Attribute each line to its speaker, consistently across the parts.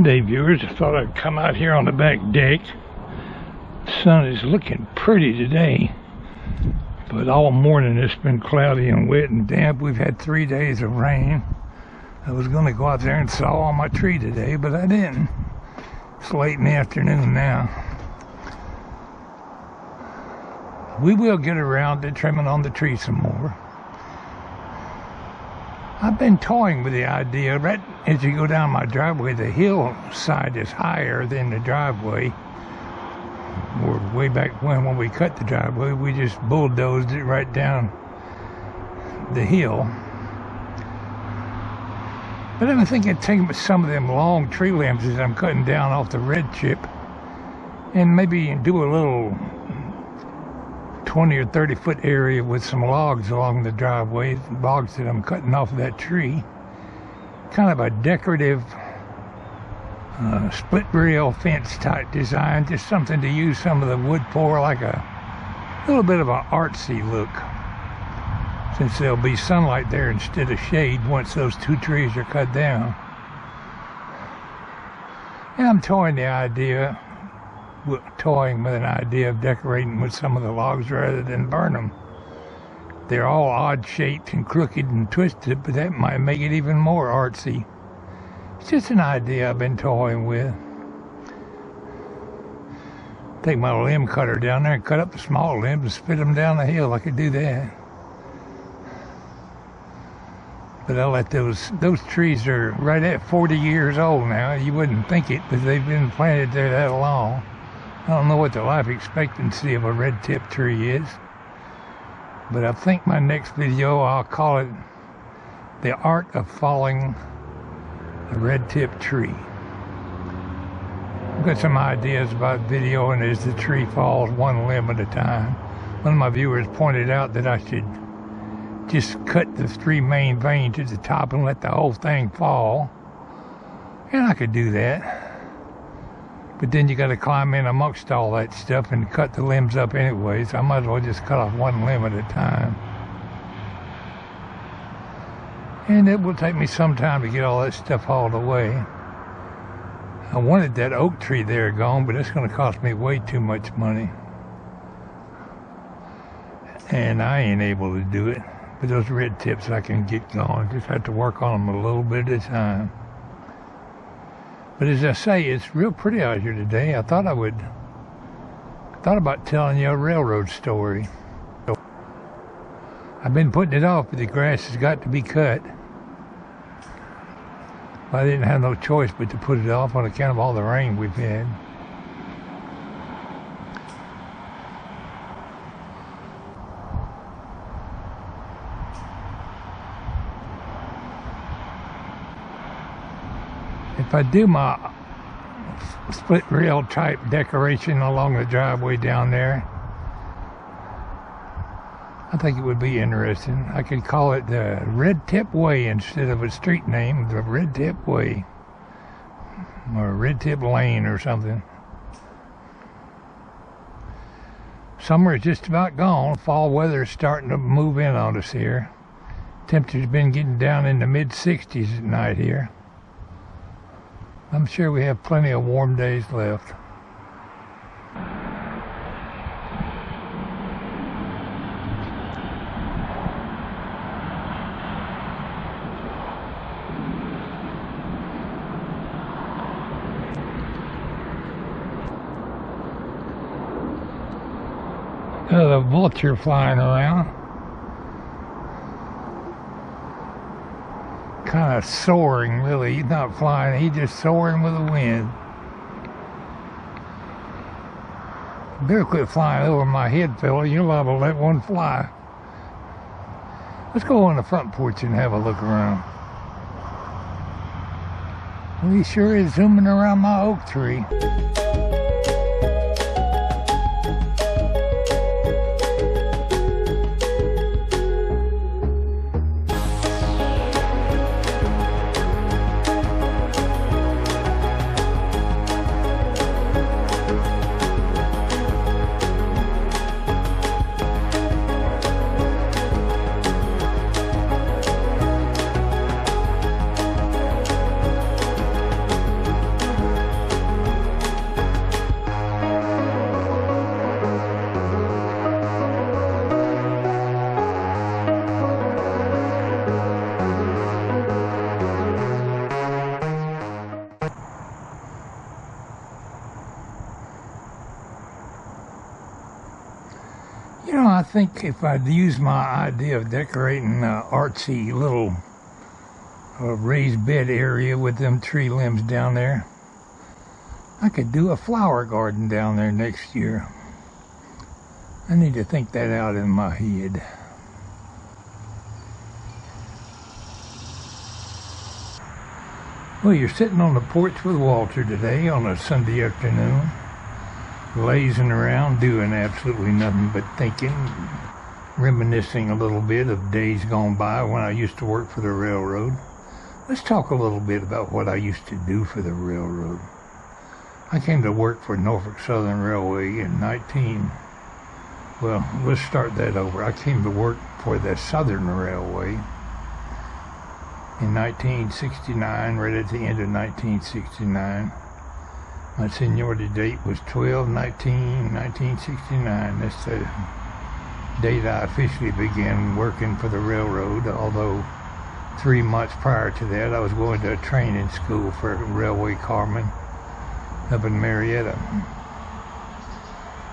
Speaker 1: Day viewers, I thought I'd come out here on the back deck. The sun is looking pretty today, but all morning it's been cloudy and wet and damp. We've had 3 days of rain. I was going to go out there and saw on my tree today, but I didn't. It's late in the afternoon now. We will get around to trimming on the tree some more. I've been toying with the idea, right as you go down my driveway, the hillside is higher than the driveway. Or way back when we cut the driveway, we just bulldozed it right down the hill. But I've been thinking of taking some of them long tree limbs that I'm cutting down off the red chip and maybe do a little 20 or 30 foot area with some logs along the driveway, logs that I'm cutting off of that tree. Kind of a decorative split rail fence type design, just something to use some of the wood for, like a little bit of an artsy look, since there'll be sunlight there instead of shade once those two trees are cut down. And I'm toying with an idea of decorating with some of the logs rather than burn them. They're all odd shaped and crooked and twisted, but that might make it even more artsy. It's just an idea I've been toying with. Take my limb cutter down there and cut up the small limbs and spit them down the hill. I could do that. But I'll let those trees are right at 40 years old now. You wouldn't think it, but they've been planted there that long. I don't know what the life expectancy of a red tip tree is, but I think my next video I'll call it The Art of Falling a Red Tip Tree. I've got some ideas about videoing as the tree falls one limb at a time. One of my viewers pointed out that I should just cut the 3 main veins at the top and let the whole thing fall, and I could do that. But then you got to climb in amongst all that stuff and cut the limbs up anyway, so I might as well just cut off one limb at a time. And it will take me some time to get all that stuff hauled away. I wanted that oak tree there gone, but it's going to cost me way too much money. And I ain't able to do it. But those red tips I can get going. Just have to work on them a little bit at a time. But as I say, it's real pretty out here today. I thought about telling you a railroad story. I've been putting it off, but the grass has got to be cut. I didn't have no choice but to put it off on account of all the rain we've had. If I do my split rail type decoration along the driveway down there, I think it would be interesting. I could call it the Red Tip Way instead of a street name, the Red Tip Way, or Red Tip Lane or something. Summer is just about gone. Fall weather is starting to move in on us here. Temperature's been getting down in the mid-60s at night here. I'm sure we have plenty of warm days left. The vulture flying around. Kind of soaring, really. He's not flying, he's just soaring with the wind. Better quit flying over my head, fella. You're liable to let one fly. Let's go on the front porch and have a look around. Well, he sure is zooming around my oak tree. You know, I think if I'd use my idea of decorating an artsy little raised bed area with them tree limbs down there, I could do a flower garden down there next year. I need to think that out in my head. Well, you're sitting on the porch with Walter today on a Sunday afternoon, lazing around, doing absolutely nothing but thinking, reminiscing a little bit of days gone by when I used to work for the railroad. Let's talk a little bit about what I used to do for the railroad. I came to work for Norfolk Southern Railway in let's start that over. I came to work for the Southern Railway in 1969, right at the end of 1969. My seniority date was 12/19/1969. That's the date I officially began working for the railroad, although 3 months prior to that I was going to a training school for railway carman up in Marietta.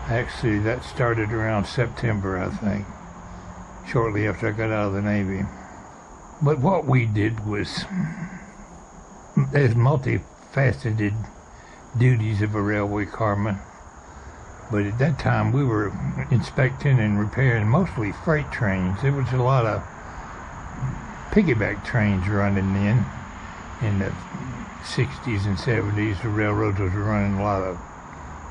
Speaker 1: Actually, that started around September, I think, shortly after I got out of the Navy. But what we did was, there's multifaceted duties of a railway carman. But at that time, we were inspecting and repairing mostly freight trains. There was a lot of piggyback trains running in the 60s and 70s. The railroads was running a lot of,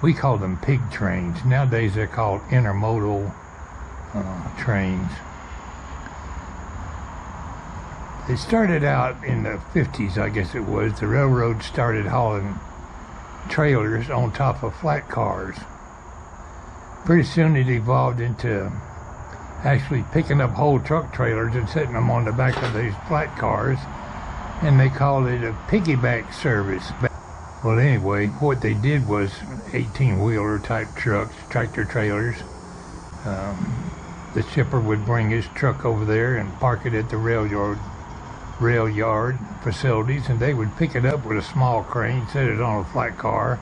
Speaker 1: we called them pig trains. Nowadays, they're called intermodal trains. They started out in the 50s, I guess it was. The railroad started hauling trailers on top of flat cars. Pretty soon it evolved into actually picking up whole truck trailers and setting them on the back of these flat cars, and they called it a piggyback service. Well, anyway, what they did was 18-wheeler type trucks, tractor trailers. The shipper would bring his truck over there and park it at the rail yard facilities, and they would pick it up with a small crane, set it on a flat car,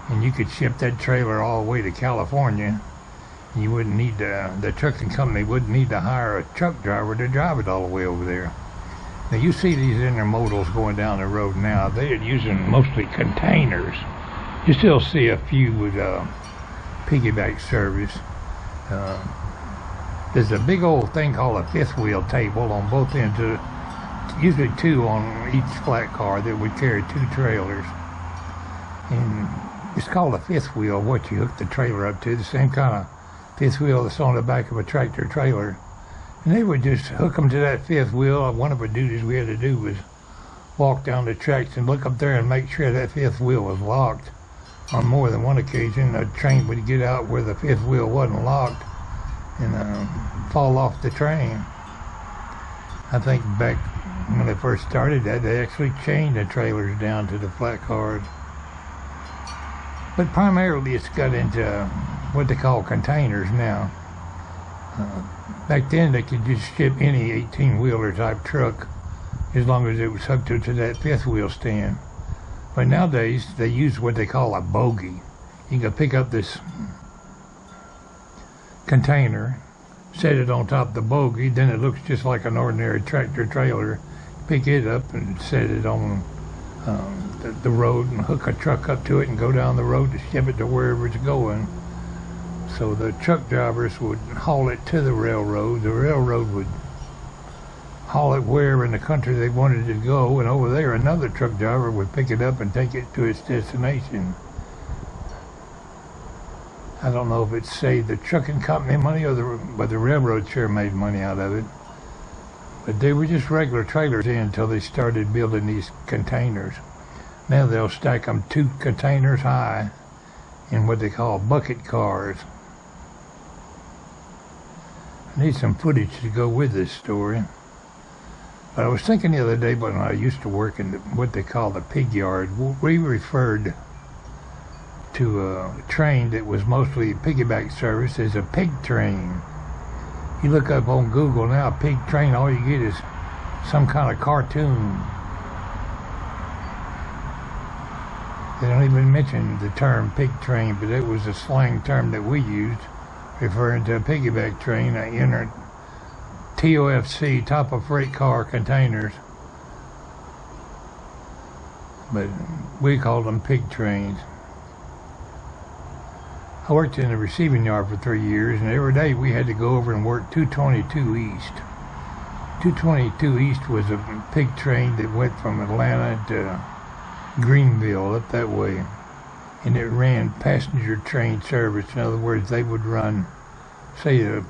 Speaker 1: and you could ship that trailer all the way to California. You wouldn't need the trucking company wouldn't need to hire a truck driver to drive it all the way over there. Now you see these intermodals going down the road now. They're using mostly containers. You still see a few with piggyback service. There's a big old thing called a fifth wheel table on both ends of, usually 2 on each flat car, that would carry 2 trailers. And it's called a fifth wheel, what you hook the trailer up to, the same kind of fifth wheel that's on the back of a tractor trailer. And they would just hook them to that fifth wheel. One of the duties we had to do was walk down the tracks and look up there and make sure that fifth wheel was locked. On more than one occasion, a train would get out where the fifth wheel wasn't locked and fall off the train. I think back when they first started that, they actually chained the trailers down to the flat cars. But primarily it's got into what they call containers now. Back then they could just ship any 18-wheeler type truck as long as it was hooked to that fifth wheel stand. But nowadays they use what they call a bogie. You can pick up this container, set it on top of the bogie, then it looks just like an ordinary tractor trailer. Pick it up and set it on the road and hook a truck up to it and go down the road to ship it to wherever it's going. So the truck drivers would haul it to the railroad. The railroad would haul it wherever in the country they wanted it to go, and over there another truck driver would pick it up and take it to its destination. I don't know if it saved the trucking company money but the railroad sure made money out of it. But they were just regular trailers until they started building these containers. Now they'll stack them 2 containers high in what they call bucket cars. I need some footage to go with this story. But I was thinking the other day when I used to work in what they call the pig yard, we referred to a train that was mostly piggyback service as a pig train. You look up on Google now, pig train, all you get is some kind of cartoon. They don't even mention the term pig train, but it was a slang term that we used, referring to a piggyback train. I entered TOFC, top of freight car containers, but we called them pig trains. I worked in the receiving yard for 3 years, and every day we had to go over and work 222 East. 222 East was a pig train that went from Atlanta to Greenville, up that way, and it ran passenger train service. In other words, they would run, say,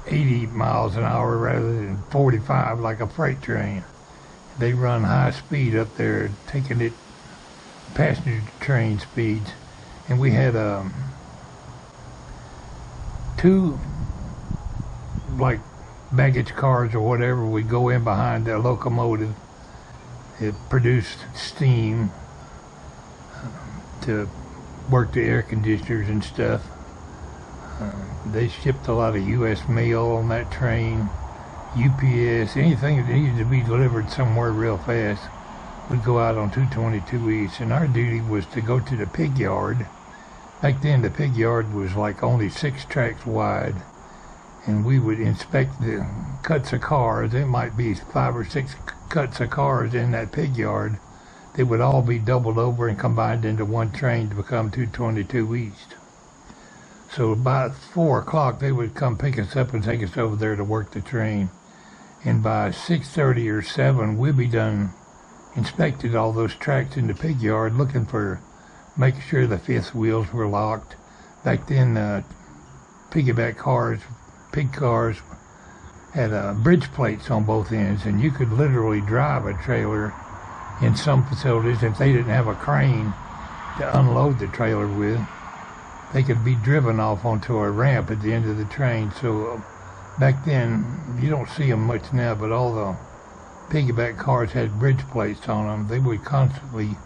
Speaker 1: 80 miles an hour rather than 45 like a freight train. They run high speed up there, taking it passenger train speeds, and we had two like baggage cars or whatever. We'd go in behind the locomotive. It produced steam to work the air conditioners and stuff. They shipped a lot of U.S. mail on that train, UPS, anything that needed to be delivered somewhere real fast would go out on 222 East, and our duty was to go to the pig yard. Back then the pig yard was like only 6 tracks wide, and we would inspect the cuts of cars. It might be 5 or 6 cuts of cars in that pig yard. They would all be doubled over and combined into one train to become 222 East. So about 4 o'clock they would come pick us up and take us over there to work the train, and by 6:30 or 7 we'd be done inspected all those tracks in the pig yard, looking for, making sure the fifth wheels were locked. Back then piggyback cars, pig cars, had bridge plates on both ends, and you could literally drive a trailer in some facilities if they didn't have a crane to unload the trailer with. They could be driven off onto a ramp at the end of the train. So back then, you don't see them much now, but all the piggyback cars had bridge plates on them. They would constantly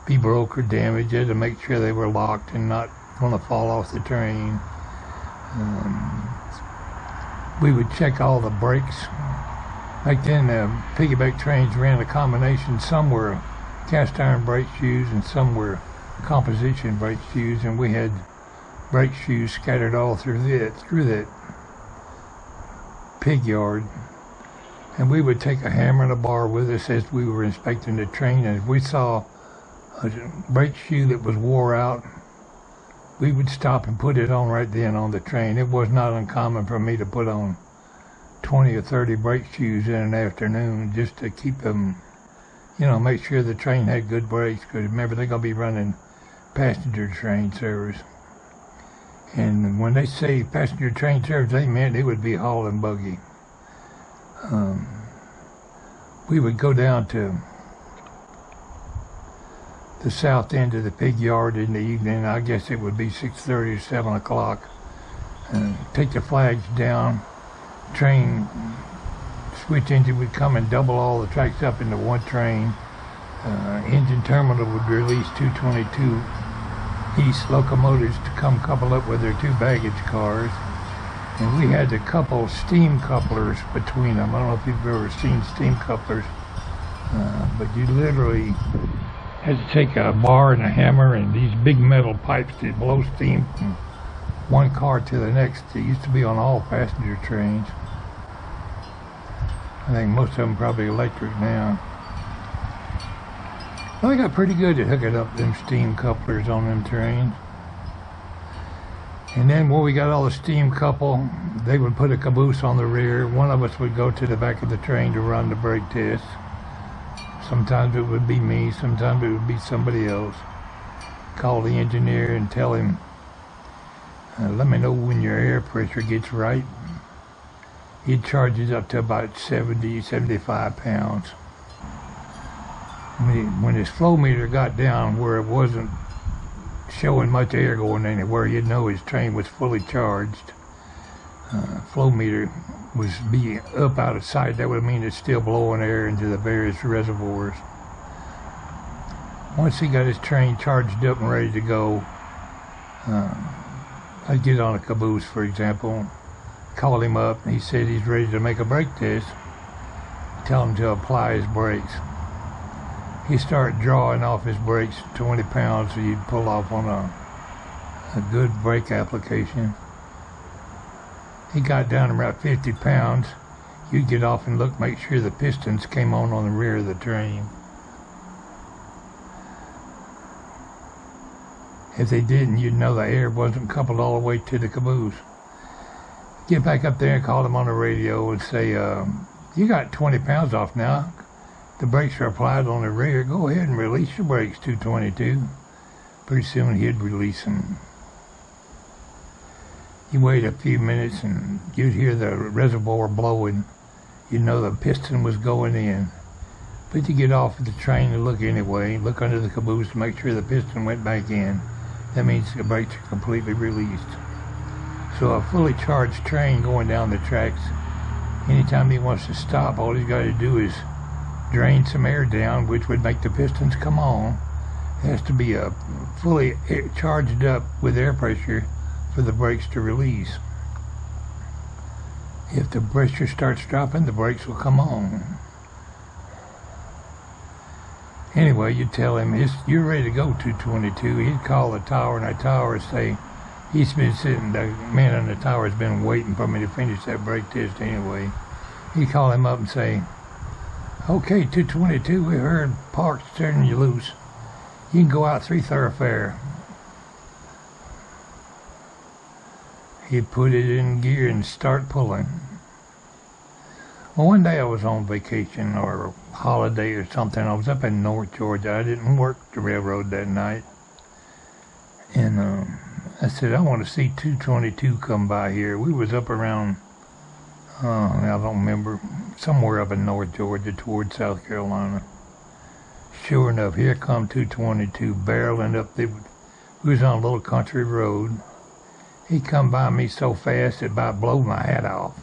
Speaker 1: be broke or damaged. You had to make sure they were locked and not going to fall off the train. We would check all the brakes. Back then, piggyback trains ran a combination. Some were cast iron brake shoes and some were composition brake shoes, and we had brake shoes scattered all through that pig yard. And we would take a hammer and a bar with us as we were inspecting the train, and if we saw a brake shoe that was wore out, we would stop and put it on right then on the train. It was not uncommon for me to put on 20 or 30 brake shoes in an afternoon just to keep them, make sure the train had good brakes, because remember, they're going to be running passenger train service. And when they say passenger train service, they meant it would be haul and buggy. We would go down to the south end of the pig yard in the evening. I guess it would be 6:30 or 7 o'clock. Take the flags down. Train switch engine would come and double all the tracks up into one train. Engine terminal would release 222 East locomotives to come couple up with their 2 baggage cars. And we had to couple steam couplers between them. I don't know if you've ever seen steam couplers, but you literally had to take a bar and a hammer and these big metal pipes that blow steam from one car to the next. It used to be on all passenger trains. I think most of them probably electric now. Well, they got pretty good at hooking up them steam couplers on them trains. And then when we got all the steam coupled, they would put a caboose on the rear. One of us would go to the back of the train to run the brake test. Sometimes it would be me, sometimes it would be somebody else. Call the engineer and tell him, let me know when your air pressure gets right. He'd charge it up to about 70, 75 pounds. When his flow meter got down where it wasn't showing much air going anywhere, you'd know his train was fully charged. Flow meter was be up out of sight. That would mean it's still blowing air into the various reservoirs. Once he got his train charged up and ready to go, I'd get on a caboose, for example, call him up, and he said he's ready to make a brake test. Tell him to apply his brakes. He started drawing off his brakes 20 pounds, so you'd pull off on a good brake application. He got down to about 50 pounds. You'd get off and look, make sure the pistons came on the rear of the train. If they didn't, you'd know the air wasn't coupled all the way to the caboose. Get back up there and call them on the radio and say, you got 20 pounds off now. The brakes are applied on the rear. Go ahead and release your brakes, 222. Pretty soon he'd release them. You wait a few minutes and you'd hear the reservoir blowing. You'd know the piston was going in. But you get off of the train and look anyway. Look under the caboose to make sure the piston went back in. That means the brakes are completely released. So a fully charged train going down the tracks, anytime he wants to stop, all he's got to do is drain some air down, which would make the pistons come on. It has to be fully charged up with air pressure for the brakes to release. If the pressure starts dropping, the brakes will come on. Anyway, you tell him, you're ready to go, 222. He'd call the tower, and the tower would say, he's been sitting, the man on the tower has been waiting for me to finish that brake test anyway. He'd call him up and say, okay, 222, we heard Park's turning you loose. You can go out 3 thoroughfare. He'd put it in gear and start pulling. Well, one day I was on vacation or a holiday or something. I was up in North Georgia. I didn't work the railroad that night. And I said, I want to see 222 come by here. We was up around, I don't remember, somewhere up in North Georgia towards South Carolina. Sure enough, here come 222 barreling up. We was on a little country road. He come by me so fast it about blew my hat off.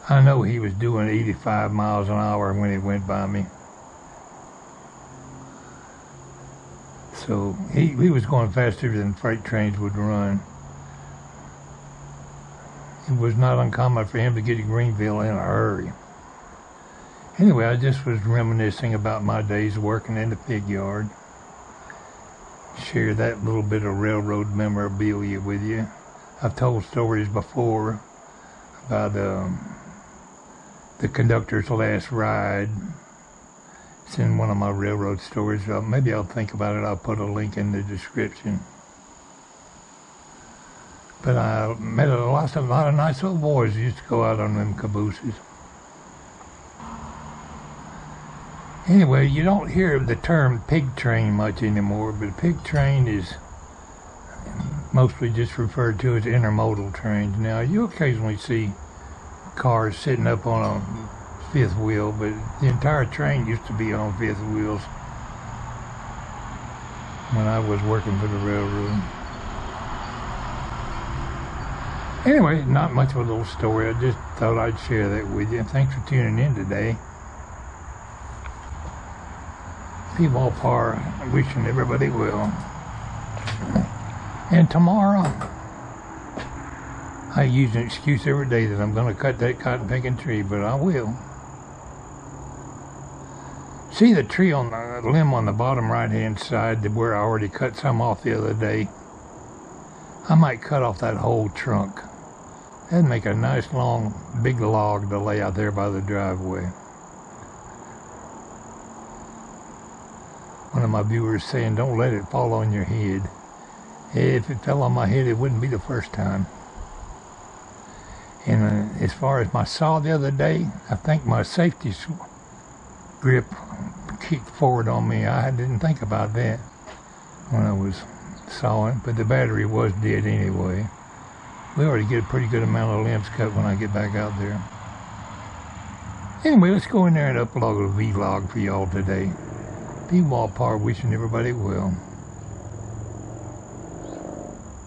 Speaker 1: I know he was doing 85 miles an hour when he went by me. So he was going faster than freight trains would run. It was not uncommon for him to get to Greenville in a hurry. Anyway, I just was reminiscing about my days working in the pig yard. Share that little bit of railroad memorabilia with you. I've told stories before about the conductor's last ride. It's in one of my railroad stories. Maybe I'll think about it. I'll put a link in the description. But I met a lot of nice little boys who used to go out on them cabooses. Anyway, you don't hear the term pig train much anymore, but a pig train is mostly just referred to as intermodal trains. Now, you occasionally see cars sitting up on a 5th wheel, but the entire train used to be on 5th wheels when I was working for the railroad. Anyway, not much of a little story. I just thought I'd share that with you. Thanks for tuning in today. Pwalpar, wishing everybody well. And tomorrow, I use an excuse every day that I'm going to cut that cotton picking tree, but I will. See the tree on the limb on the bottom right-hand side where I already cut some off the other day? I might cut off that whole trunk. That'd make a nice long big log to lay out there by the driveway. One of my viewers saying, don't let it fall on your head. If it fell on my head, it wouldn't be the first time. And as far as my saw the other day, I think my safety grip kicked forward on me. I didn't think about that when I was sawing, but the battery was dead anyway. We already get a pretty good amount of limbs cut when I get back out there. Anyway, let's go in there and upload a vlog for y'all today. Pwalpar, wishing everybody well.